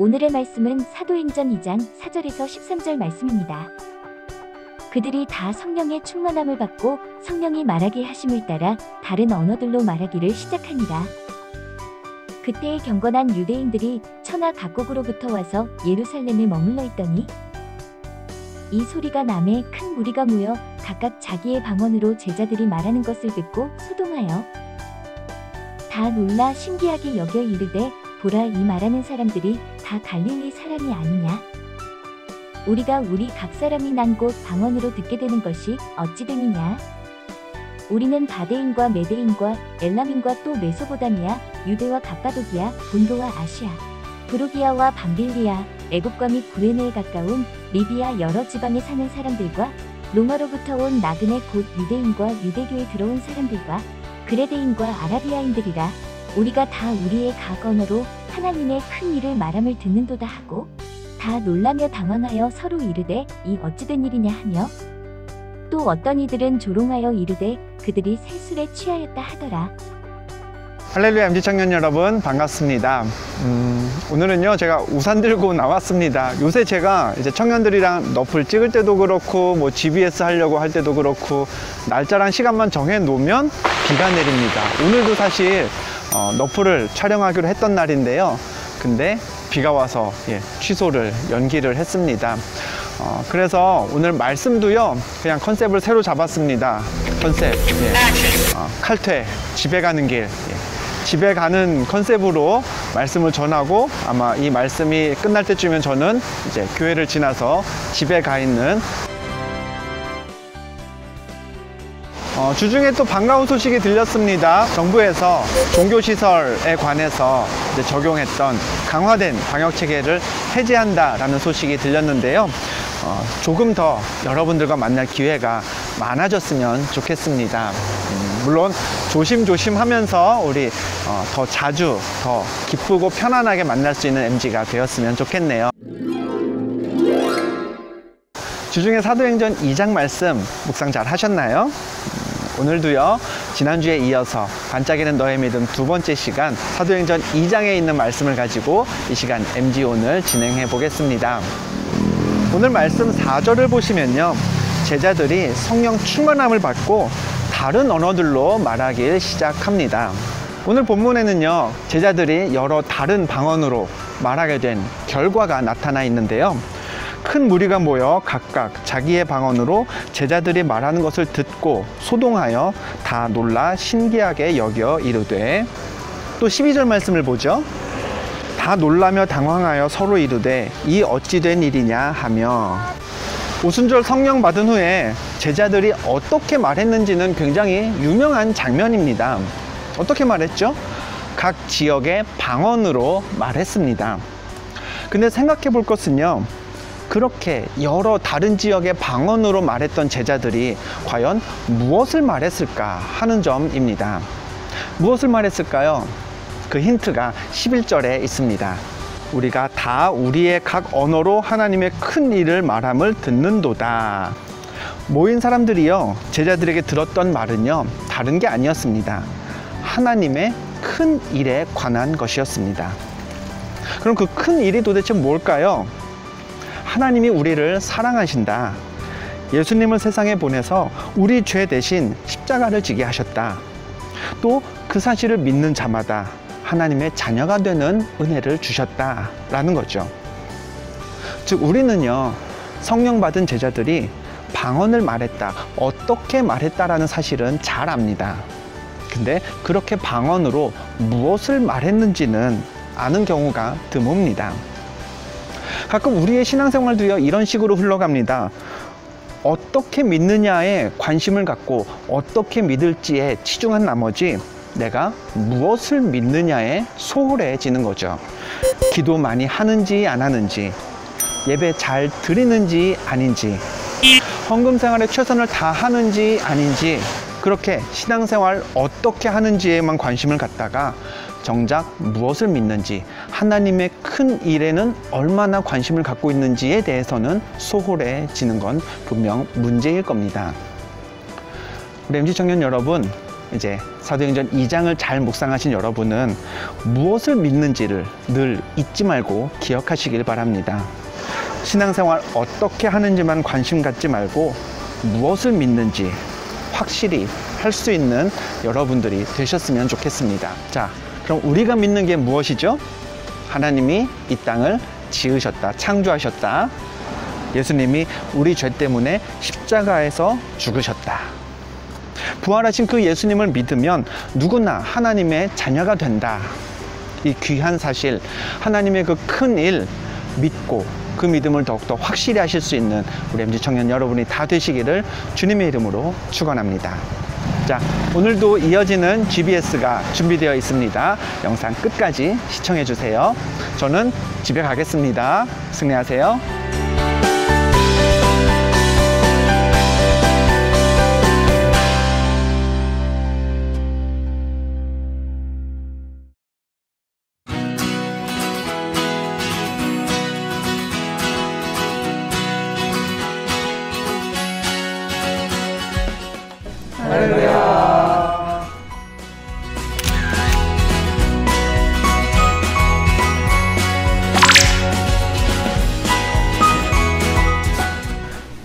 오늘의 말씀은 사도행전 2장 4절에서 13절 말씀입니다. 그들이 다 성령의 충만함을 받고 성령이 말하게 하심을 따라 다른 언어들로 말하기를 시작하니라. 그때의 경건한 유대인들이 천하 각국으로부터 와서 예루살렘에 머물러 있더니 이 소리가 남에 큰 무리가 모여 각각 자기의 방언으로 제자들이 말하는 것을 듣고 소동하여 다 놀라 신기하게 여겨 이르되 보라, 이 말하는 사람들이 다 갈릴리 사람이 아니냐? 우리가 우리 각 사람이 난 곳 방언으로 듣게 되는 것이 어찌 됨이냐? 우리는 바데인과 메데인과 엘람인과 또 메소보다미아, 유대와 갑바도기아, 본도와 아시아, 브루기아와 밤빌리아, 애굽과 및 구레네에 가까운 리비아 여러 지방에 사는 사람들과 로마로부터 온 나그네 곧 유대인과 유대교에 들어온 사람들과 그레데인과 아라비아인들이라. 우리가 다 우리의 각 언어로 하나님의 큰 일을 말함을 듣는도다 하고 다 놀라며 당황하여 서로 이르되 이 어찌된 일이냐 하며 또 어떤 이들은 조롱하여 이르되 그들이 새술에 취하였다 하더라. 할렐루야, MG 청년 여러분 반갑습니다. 오늘은요 제가 우산 들고 나왔습니다. 요새 제가 이제 청년들이랑 너플 찍을 때도 그렇고 뭐 GBS 하려고 할 때도 그렇고 날짜랑 시간만 정해 놓으면 비가 내립니다. 오늘도 사실 너플을 촬영하기로 했던 날인데요, 근데 비가 와서 취소를 연기를 했습니다. 그래서 오늘 말씀도요 그냥 컨셉을 새로 잡았습니다. 컨셉 칼퇴, 집에 가는 길, 집에 가는 컨셉으로 말씀을 전하고, 아마 이 말씀이 끝날 때쯤이면 저는 이제 교회를 지나서 집에 가 있는 주중에 또 반가운 소식이 들렸습니다. 정부에서 종교시설에 관해서 이제 적용했던 강화된 방역체계를 해제한다라는 소식이 들렸는데요. 조금 더 여러분들과 만날 기회가 많아졌으면 좋겠습니다. 물론 조심조심 하면서 우리 더 자주 더 기쁘고 편안하게 만날 수 있는 MG가 되었으면 좋겠네요. 주중에 사도행전 2장 말씀 묵상 잘 하셨나요? 오늘도요 지난주에 이어서 반짝이는 너의 믿음 두 번째 시간 사도행전 2장에 있는 말씀을 가지고 이 시간 MG 오늘 진행해 보겠습니다. 오늘 말씀 4절을 보시면요, 제자들이 성령 충만함을 받고 다른 언어들로 말하기 시작합니다. 오늘 본문에는요 제자들이 여러 다른 방언으로 말하게 된 결과가 나타나 있는데요, 큰 무리가 모여 각각 자기의 방언으로 제자들이 말하는 것을 듣고 소동하여 다 놀라 신기하게 여겨 이르되, 또 12절 말씀을 보죠. 다 놀라며 당황하여 서로 이르되 이 어찌 된 일이냐 하며, 오순절 성령 받은 후에 제자들이 어떻게 말했는지는 굉장히 유명한 장면입니다. 어떻게 말했죠? 각 지역의 방언으로 말했습니다. 근데 생각해 볼 것은요, 그렇게 여러 다른 지역의 방언으로 말했던 제자들이 과연 무엇을 말했을까 하는 점입니다. 무엇을 말했을까요? 그 힌트가 11절에 있습니다. 우리가 다 우리의 각 언어로 하나님의 큰 일을 말함을 듣는도다. 모인 사람들이요 제자들에게 들었던 말은요 다른 게 아니었습니다. 하나님의 큰 일에 관한 것이었습니다. 그럼 그 큰 일이 도대체 뭘까요? 하나님이 우리를 사랑하신다. 예수님을 세상에 보내서 우리 죄 대신 십자가를 지게 하셨다. 또 그 사실을 믿는 자마다 하나님의 자녀가 되는 은혜를 주셨다라는 거죠. 즉 우리는요 성령 받은 제자들이 방언을 말했다, 어떻게 말했다라는 사실은 잘 압니다. 근데 그렇게 방언으로 무엇을 말했는지는 아는 경우가 드뭅니다. 가끔 우리의 신앙생활도요 이런 식으로 흘러갑니다. 어떻게 믿느냐에 관심을 갖고 어떻게 믿을지에 치중한 나머지 내가 무엇을 믿느냐에 소홀해지는 거죠. 기도 많이 하는지 안 하는지, 예배 잘 드리는지 아닌지, 헌금 생활에 최선을 다하는지 아닌지, 그렇게 신앙생활 어떻게 하는지에만 관심을 갖다가 정작 무엇을 믿는지, 하나님의 큰 일에는 얼마나 관심을 갖고 있는지에 대해서는 소홀해지는 건 분명 문제일 겁니다. 우리 MG 청년 여러분, 이제 사도행전 2장을 잘 묵상하신 여러분은 무엇을 믿는지를 늘 잊지 말고 기억하시길 바랍니다. 신앙생활 어떻게 하는지만 관심 갖지 말고 무엇을 믿는지 확실히 할 수 있는 여러분들이 되셨으면 좋겠습니다. 자, 그럼 우리가 믿는 게 무엇이죠? 하나님이 이 땅을 지으셨다, 창조하셨다. 예수님이 우리 죄 때문에 십자가에서 죽으셨다. 부활하신 그 예수님을 믿으면 누구나 하나님의 자녀가 된다. 이 귀한 사실, 하나님의 그 큰 일 믿고 그 믿음을 더욱더 확실히 하실 수 있는 우리 MZ 청년 여러분이 다 되시기를 주님의 이름으로 축원합니다. 자, 오늘도 이어지는 GBS가 준비되어 있습니다. 영상 끝까지 시청해 주세요. 저는 집에 가겠습니다. 승리하세요. 할렐루야.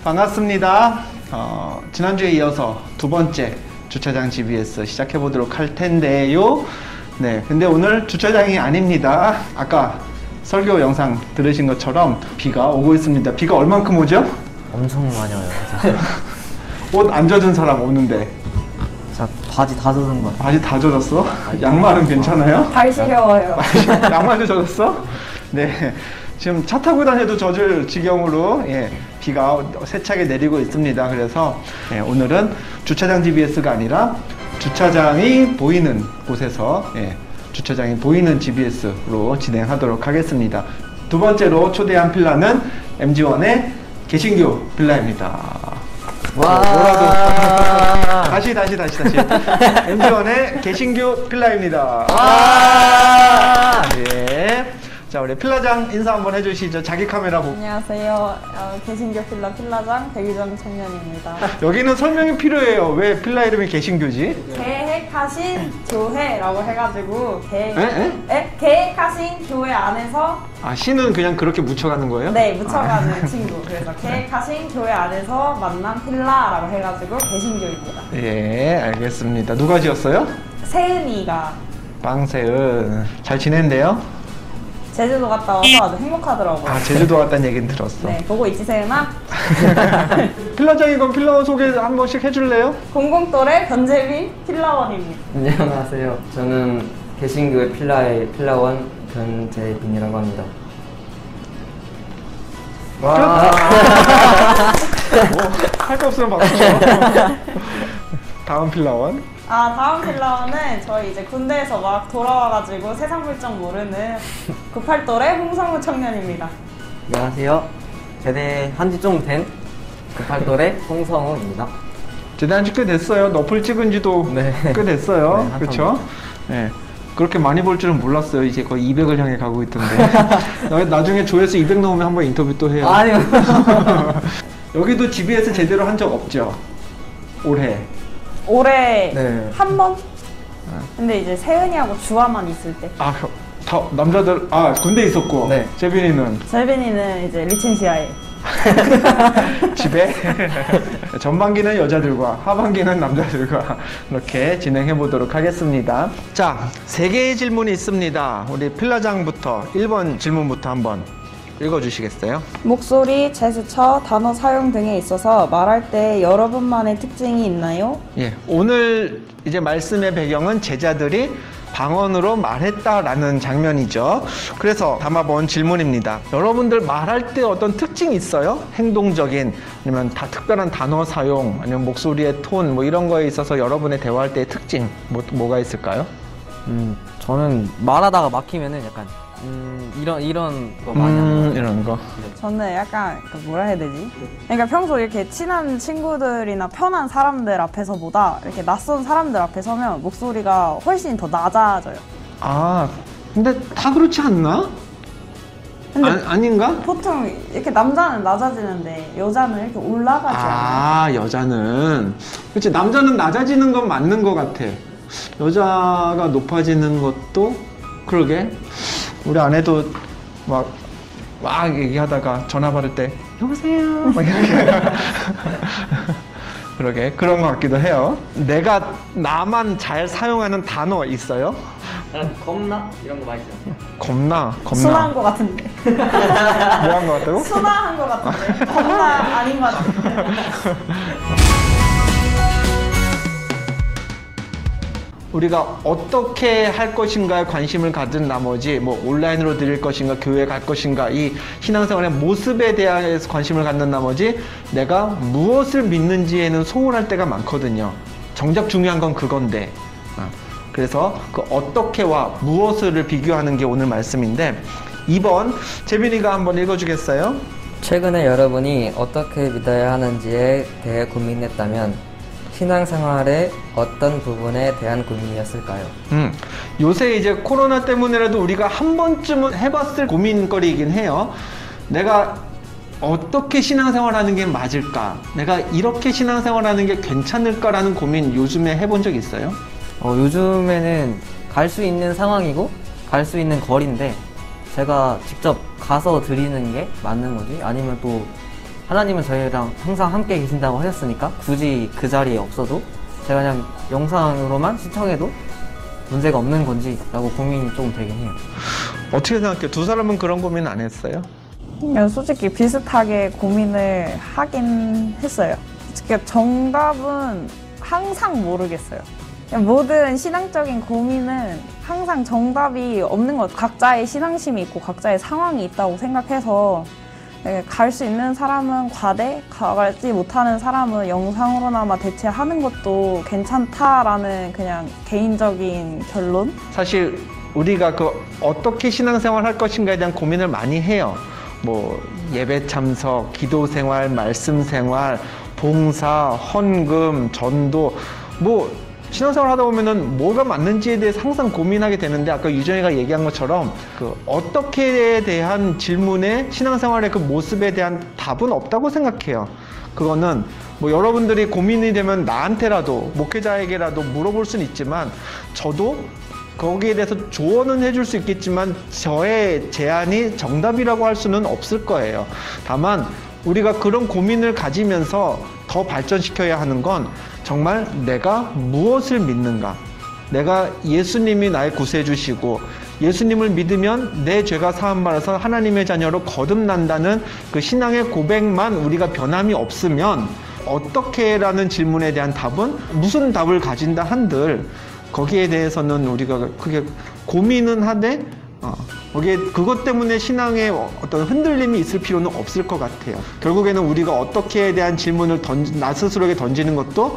반갑습니다. 지난주에 이어서 두 번째 주차장 GBS 시작해 보도록 할 텐데요. 네, 근데 오늘 주차장이 아닙니다. 아까 설교 영상 들으신 것처럼 비가 오고 있습니다. 비가 얼만큼 오죠? 엄청 많이 와요. 옷 안 젖은 사람 오는데. 자, 바지 다 젖은 거. 바지 다 젖었어? 양말은 괜찮아요? 발 시려워요. 양말도 젖었어? 네. 지금 차 타고 다녀도 젖을 지경으로 비가 세차게 내리고 있습니다. 그래서 오늘은 주차장 GBS가 아니라 주차장이 보이는 곳에서 주차장이 보이는 GBS로 진행하도록 하겠습니다. 두 번째로 초대한 필라는 MG1의 개신교 필라입니다. 와. 뭐라도 다시 MG1의 개신교 필라입니다. 와. 예. 자, 우리 필라장 인사 한번 해주시죠. 자기 카메라 보고. 안녕하세요. 개신교 필라장 백유정 청년입니다. 여기는 설명이 필요해요. 왜 필라 이름이 개신교지? 계획하신 교회라고 해가지고 계획하신 교회 안에서 아, 신은 그냥 그렇게 묻혀가는 거예요? 네 묻혀가는 친구. 그래서 계획하신 교회 안에서 만난 필라라고 해가지고 개신교입니다. 예, 알겠습니다. 누가 지었어요? 세은이가 빵세은. 잘 지낸대요? 제주도 갔다 와서 아주 행복하더라고요. 아, 제주도 갔다는 얘기는 들었어. 네, 보고 있지 세은아? 필라장이건 필라원 소개 한 번씩 해줄래요? 공공또래 변재빈 필라원입니다. 안녕하세요. 저는 개신교의 필라의 필라원 변재빈이라고 합니다. 와. 할 거 없으면 박수. 다음 필라원. 다음 필라원은 저희 이제 군대에서 막 돌아와가지고 세상 물정 모르는 98또래 홍성우 청년입니다. 안녕하세요. 제대 한지 좀 된 98돌의 홍성우입니다. 제대한 지 꽤 됐어요. 너플 찍은 지도 네. 꽤 됐어요. 네, 그렇죠? 네. 그렇게 많이 볼 줄은 몰랐어요. 이제 거의 200을 향해 가고 있던데. 나중에 조회수 200 넘으면 한번 인터뷰 또 해요. 아니요. 여기도 GBS 제대로 한 적 없죠? 올해. 올해 네. 한 번? 근데 이제 세은이하고 주아만 있을 때. 아, 더 남자들 군대 있었고. 네. 재빈이는 재빈이는 이제 리첸시아에. 집에 전반기는 여자들과 하반기는 남자들과 이렇게 진행해 보도록 하겠습니다. 자, 3개의 질문이 있습니다. 우리 필라장부터 1번 질문부터 한번 읽어주시겠어요? 목소리, 제스처, 단어 사용 등에 있어서 말할 때 여러분만의 특징이 있나요? 예, 오늘 이제 말씀의 배경은 제자들이 방언으로 말했다라는 장면이죠. 그래서 담아본 질문입니다. 여러분들 말할 때 어떤 특징이 있어요? 행동적인, 아니면 특별한 단어 사용, 아니면 목소리의 톤, 뭐 이런 거에 있어서 여러분의 대화할 때의 특징, 뭐가 있을까요? 저는 말하다가 막히면은 약간 이런 거 많이 합니다. 이런 거. 저는 약간 뭐라 해야 되지? 그러니까 평소 이렇게 친한 친구들이나 편한 사람들 앞에서보다 이렇게 낯선 사람들 앞에 서면 목소리가 훨씬 더 낮아져요. 아, 근데 다 그렇지 않나? 근데 아닌가? 보통 이렇게 남자는 낮아지는데 여자는 이렇게 올라가지 않아요. 아, 여자는. 그치, 남자는 낮아지는 건 맞는 것 같아. 여자가 높아지는 것도, 그러게. 우리 아내도 막 얘기하다가 전화 받을 때, 여보세요. 막 이렇게. 그러게. 그런 것 같기도 해요. 나만 잘 사용하는 단어 있어요? 겁나? 이런 거 많이 써요. 겁나. 순화한 것 같은데. 뭐 한 것 같다고? 순화한 것 같은데. 겁나 아닌 것 같은데. 우리가 어떻게 할 것인가에 관심을 가진 나머지 뭐 온라인으로 드릴 것인가 교회 갈 것인가 이 신앙생활의 모습에 대해서 관심을 갖는 나머지 내가 무엇을 믿는지에는 소홀할 때가 많거든요. 정작 중요한 건 그건데 그래서 그 어떻게와 무엇을 비교하는 게 오늘 말씀인데 2번 재빈이가 한번 읽어주겠어요? 최근에 여러분이 어떻게 믿어야 하는지에 대해 고민했다면 신앙생활의 어떤 부분에 대한 고민이었을까요? 요새 이제 코로나 때문에라도 우리가 한 번쯤은 해봤을 고민거리이긴 해요. 내가 어떻게 신앙생활하는 게 맞을까? 내가 이렇게 신앙생활하는 게 괜찮을까라는 고민 요즘에 해본 적 있어요? 요즘에는 갈 수 있는 상황이고 갈 수 있는 거리인데 제가 직접 가서 드리는 게 맞는 거지? 아니면 또 하나님은 저희랑 항상 함께 계신다고 하셨으니까 굳이 그 자리에 없어도 제가 그냥 영상으로만 시청해도 문제가 없는 건지 라고 고민이 좀 되긴 해요. 어떻게 생각해요? 두 사람은 그런 고민 안 했어요? 솔직히 비슷하게 고민을 하긴 했어요. 그러니까 정답은 항상 모르겠어요. 모든 신앙적인 고민은 항상 정답이 없는 것 같아요. 각자의 신앙심이 있고 각자의 상황이 있다고 생각해서 갈 수 있는 사람은 가되 가지 못하는 사람은 영상으로나마 대체하는 것도 괜찮다라는 그냥 개인적인 결론? 사실 우리가 그 어떻게 신앙생활 할 것인가에 대한 고민을 많이 해요. 뭐 예배 참석, 기도 생활, 말씀 생활, 봉사, 헌금, 전도 뭐 신앙생활 하다 보면은 뭐가 맞는지에 대해서 항상 고민하게 되는데 아까 유정이가 얘기한 것처럼 그 어떻게에 대한 질문에 신앙생활의 그 모습에 대한 답은 없다고 생각해요. 그거는 뭐 여러분들이 고민이 되면 나한테라도 목회자에게라도 물어볼 수는 있지만 저도 거기에 대해서 조언은 해줄 수 있겠지만 저의 제안이 정답이라고 할 수는 없을 거예요. 다만 우리가 그런 고민을 가지면서 더 발전시켜야 하는 건 정말 내가 무엇을 믿는가? 내가 예수님이 나의 구세주시고 예수님을 믿으면 내 죄가 사함받아서 하나님의 자녀로 거듭난다는 그 신앙의 고백만 우리가 변함이 없으면 어떻게라는 질문에 대한 답은 무슨 답을 가진다 한들 거기에 대해서는 우리가 크게 고민은 하되 거기에 그것 때문에 신앙에 어떤 흔들림이 있을 필요는 없을 것 같아요. 결국에는 우리가 어떻게에 대한 질문을 나 스스로에게 던지는 것도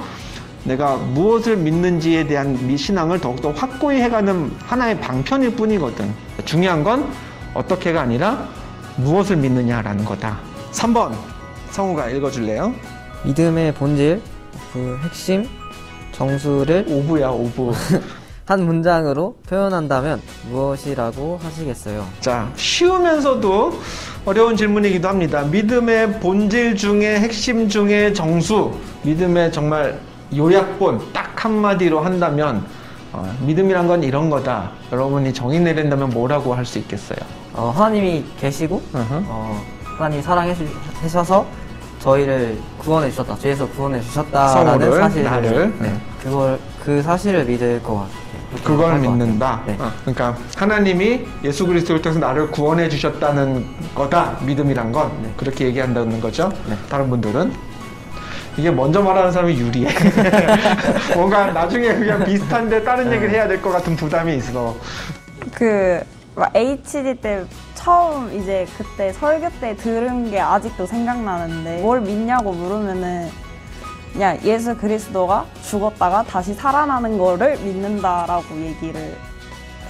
내가 무엇을 믿는지에 대한 신앙을 더욱더 확고히 해가는 하나의 방편일 뿐이거든. 중요한 건 어떻게가 아니라 무엇을 믿느냐라는 거다. 3번 성우가 읽어줄래요? 믿음의 본질, 그 핵심, 정수를 오부야 오부. 한 문장으로 표현한다면 무엇이라고 하시겠어요? 자, 쉬우면서도 어려운 질문이기도 합니다. 믿음의 본질 중에 핵심 중에 정수, 믿음의 정말 요약본 딱 한마디로 한다면 믿음이란 건 이런 거다. 여러분이 정의 내린다면 뭐라고 할 수 있겠어요? 하나님이 계시고 하나님이 사랑해 주셔서 저희를 구원해 주셨다. 죄에서 구원해 주셨다라는 성우를, 사실을 나를. 그 사실을 믿을 것 같아요. 그걸 믿는다. 네. 그러니까 하나님이 예수 그리스도를 통해서 나를 구원해 주셨다는 거다. 믿음이란 건 그렇게 얘기한다는 거죠. 네. 다른 분들은 이게 먼저 말하는 사람이 유리해. 뭔가 나중에 그냥 비슷한데 다른 얘기를 해야 될 것 같은 부담이 있어. 막 HD 때 처음 이제 그때 설교 때 들은 게 아직도 생각나는데 뭘 믿냐고 물으면은 그냥 예수 그리스도가 죽었다가 다시 살아나는 거를 믿는다라고 얘기를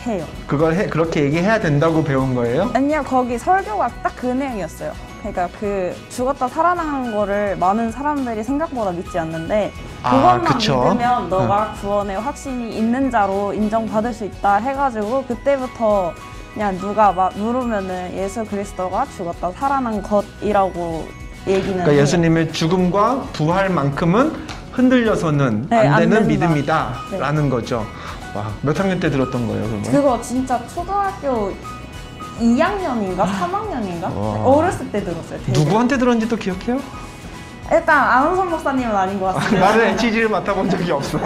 해요. 그렇게 얘기해야 된다고 배운 거예요? 아니요, 거기 설교가 딱 그 내용이었어요. 그러니까 그 죽었다 살아나는 거를 많은 사람들이 생각보다 믿지 않는데 그것만 그쵸? 믿으면 너가 구원의 확신이 있는 자로 인정받을 수 있다 해가지고 그때부터 그냥 누가 막 물으면은 예수 그리스도가 죽었다 살아난 것이라고 얘기는 그러니까 해요. 예수님의 죽음과 부활만큼은 흔들려서는 네, 안 안 되는 된다. 믿음이다 네. 라는 거죠. 와, 몇 학년 때 들었던 거예요, 그러면? 그거 진짜 초등학교 2학년인가 3학년인가 와. 어렸을 때 들었어요. 되게. 누구한테 들었는지 또 기억해요? 일단 안원선 목사님은 아닌 것 같은데 나는 HG를 맡아본 적이 없어.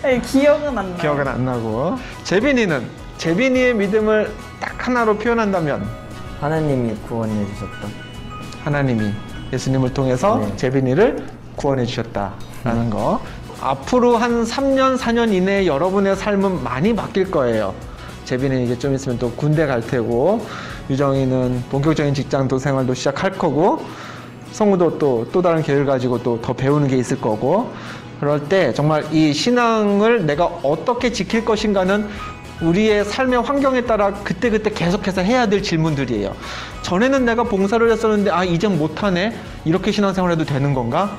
네, 기억은 안 나요. 기억은 안 나고. 재빈이는? 재빈이의 믿음을 딱 하나로 표현한다면 하나님이 구원해 주셨다. 하나님이 예수님을 통해서 네. 재빈이를 구원해 주셨다라는 거. 앞으로 한 3년, 4년 이내에 여러분의 삶은 많이 바뀔 거예요. 재빈이는 이제 좀 있으면 또 군대 갈 테고, 유정이는 본격적인 직장도 생활도 시작할 거고, 성우도 또 다른 계획을 가지고 또 더 배우는 게 있을 거고, 그럴 때 정말 이 신앙을 내가 어떻게 지킬 것인가는 우리의 삶의 환경에 따라 그때그때 계속해서 해야 될 질문들이에요. 전에는 내가 봉사를 했었는데 이젠 못하네? 이렇게 신앙생활 해도 되는 건가?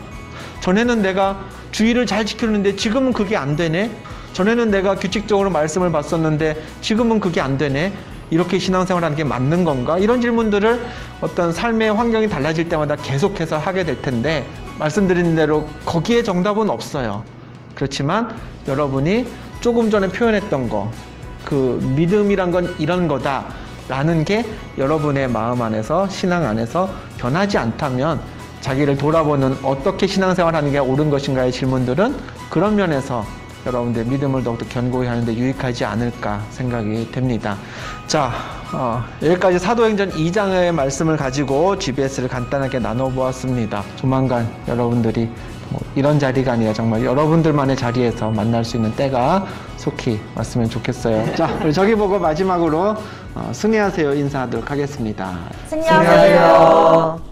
전에는 내가 주의를 잘 지켰는데 지금은 그게 안 되네? 전에는 내가 규칙적으로 말씀을 봤었는데 지금은 그게 안 되네? 이렇게 신앙생활 하는 게 맞는 건가? 이런 질문들을 어떤 삶의 환경이 달라질 때마다 계속해서 하게 될 텐데, 말씀드린 대로 거기에 정답은 없어요. 그렇지만 여러분이 조금 전에 표현했던 거, 그 믿음이란 건 이런 거다 라는 게 여러분의 마음 안에서, 신앙 안에서 변하지 않다면, 자기를 돌아보는 어떻게 신앙생활 하는 게 옳은 것인가의 질문들은 그런 면에서 여러분들 믿음을 더욱더 견고히 하는데 유익하지 않을까 생각이 됩니다. 자, 여기까지 사도행전 2장의 말씀을 가지고 GBS를 간단하게 나눠보았습니다. 조만간 여러분들이 이런 자리가 아니라 정말 여러분들만의 자리에서 만날 수 있는 때가 속히 왔으면 좋겠어요. 자, 우리 저기 보고 마지막으로 승리하세요 인사하도록 하겠습니다. 승리하세요.